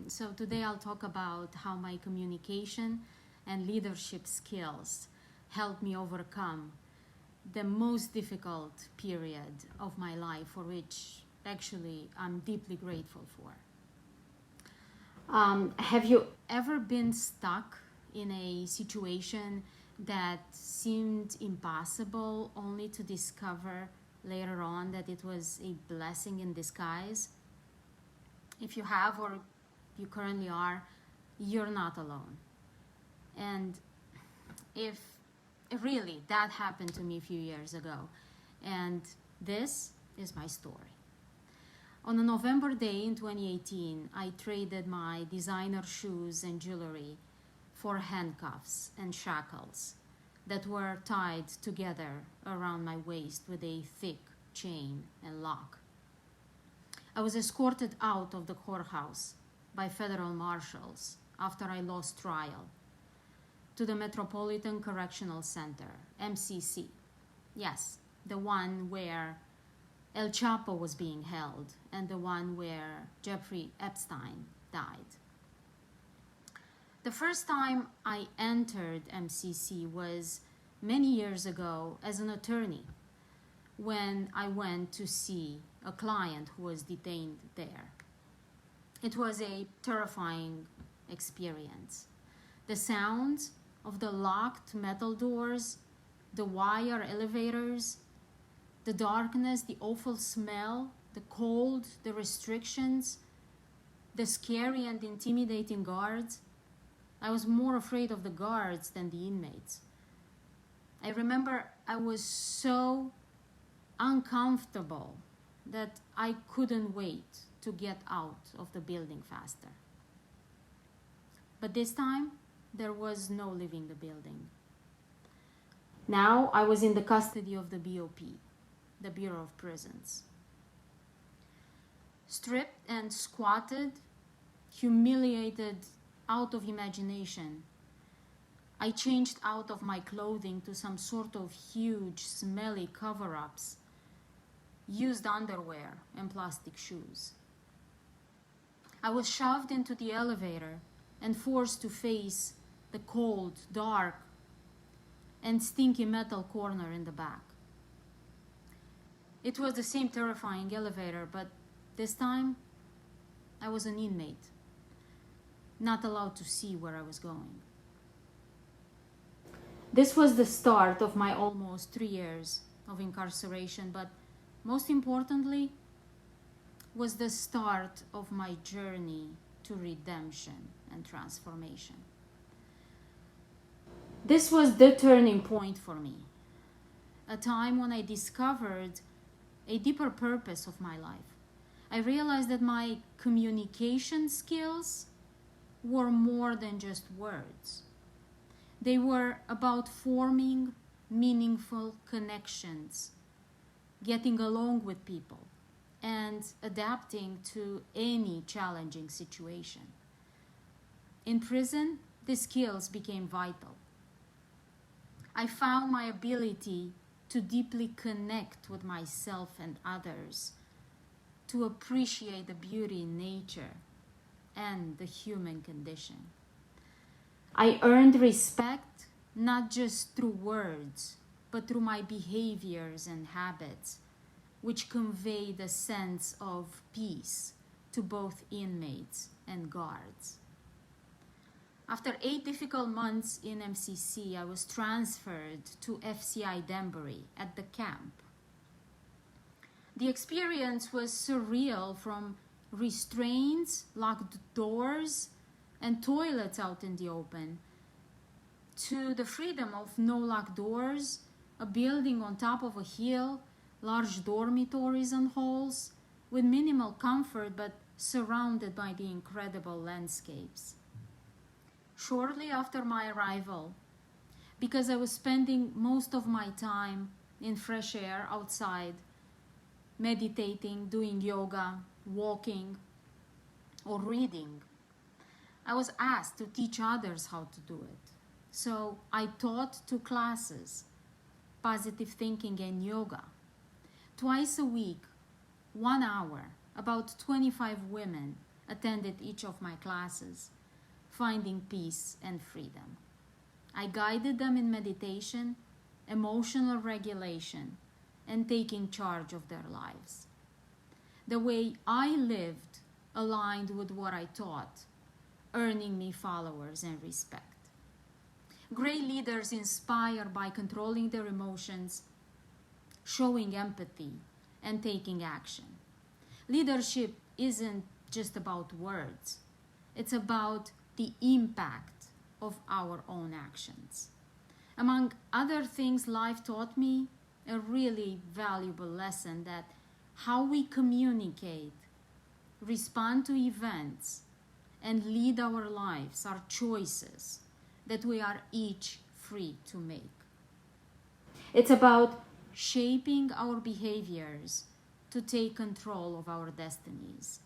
So today I'll talk about how my communication and leadership skills helped me overcome the most difficult period of my life, for which actually I'm deeply grateful for. Have you ever been stuck in a situation that seemed impossible, only to discover later on that it was a blessing in disguise? If you have, or you currently are, you're not alone. And if really that happened to me a few years ago, and this is my story. On a November day in 2018, I traded my designer shoes and jewelry for handcuffs and shackles that were tied together around my waist with a thick chain and lock. I was escorted out of the courthouse by federal marshals after I lost trial to the Metropolitan Correctional Center, MCC. Yes, the one where El Chapo was being held and the one where Jeffrey Epstein died. The first time I entered MCC was many years ago as an attorney, when I went to see a client who was detained there. It was a terrifying experience. The sounds of the locked metal doors, the wire elevators, the darkness, the awful smell, the cold, the restrictions, the scary and intimidating guards. I was more afraid of the guards than the inmates. I remember I was so uncomfortable that I couldn't wait to get out of the building faster. But this time, there was no leaving the building. Now I was in the custody of the BOP, the Bureau of Prisons. Stripped and squatted, humiliated out of imagination, I changed out of my clothing to some sort of huge, smelly cover-ups, used underwear and plastic shoes. I was shoved into the elevator and forced to face the cold, dark, and stinky metal corner in the back. It was the same terrifying elevator, but this time I was an inmate, not allowed to see where I was going. This was the start of my almost 3 years of incarceration, but most importantly, was the start of my journey to redemption and transformation. This was the turning point for me, a time when I discovered a deeper purpose of my life. I realized that my communication skills were more than just words. They were about forming meaningful connections, getting along with people, and adapting to any challenging situation. In prison, these skills became vital. I found my ability to deeply connect with myself and others, to appreciate the beauty in nature and the human condition. I earned respect not just through words, but through my behaviors and habits, which conveyed a sense of peace to both inmates and guards. After 8 difficult months in MCC, I was transferred to FCI Danbury at the camp. The experience was surreal, from restraints, locked doors, and toilets out in the open, to the freedom of no locked doors, a building on top of a hill, large dormitories and halls, with minimal comfort but surrounded by the incredible landscapes. Shortly after my arrival, because I was spending most of my time in fresh air outside, meditating, doing yoga, walking, or reading, I was asked to teach others how to do it. So I taught 2 classes, positive thinking and yoga. Twice a week, 1 hour, about 25 women attended each of my classes, finding peace and freedom. I guided them in meditation, emotional regulation, and taking charge of their lives. The way I lived aligned with what I taught, earning me followers and respect. Great leaders inspire by controlling their emotions, showing empathy, and taking action. Leadership isn't just about words. It's about the impact of our own actions. Among other things, life taught me a really valuable lesson that how we communicate, respond to events, and lead our lives are choices that we are each free to make. It's about shaping our behaviors to take control of our destinies.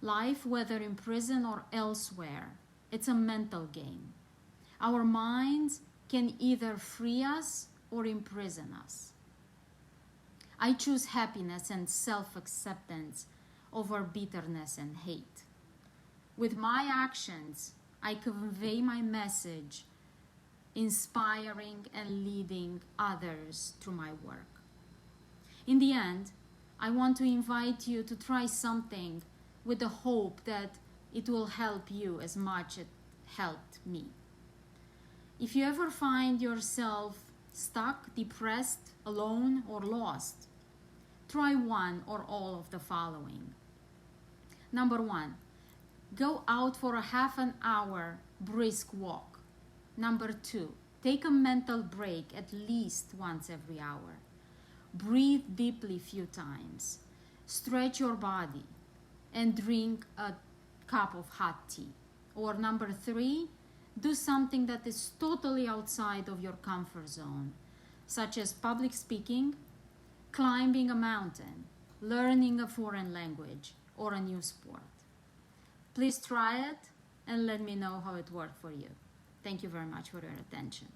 Life, whether in prison or elsewhere, it's a mental game. Our minds can either free us or imprison us. I choose happiness and self-acceptance over bitterness and hate. With my actions, I convey my message, inspiring and leading others through my work. In the end, I want to invite you to try something with the hope that it will help you as much as it helped me. If you ever find yourself stuck, depressed, alone, or lost, try one or all of the following. Number 1, go out for a half an hour brisk walk. Number 2, take a mental break at least once every hour. Breathe deeply a few times. Stretch your body and drink a cup of hot tea. Or number 3, do something that is totally outside of your comfort zone, such as public speaking, climbing a mountain, learning a foreign language, or a new sport. Please try it and let me know how it worked for you. Thank you very much for your attention.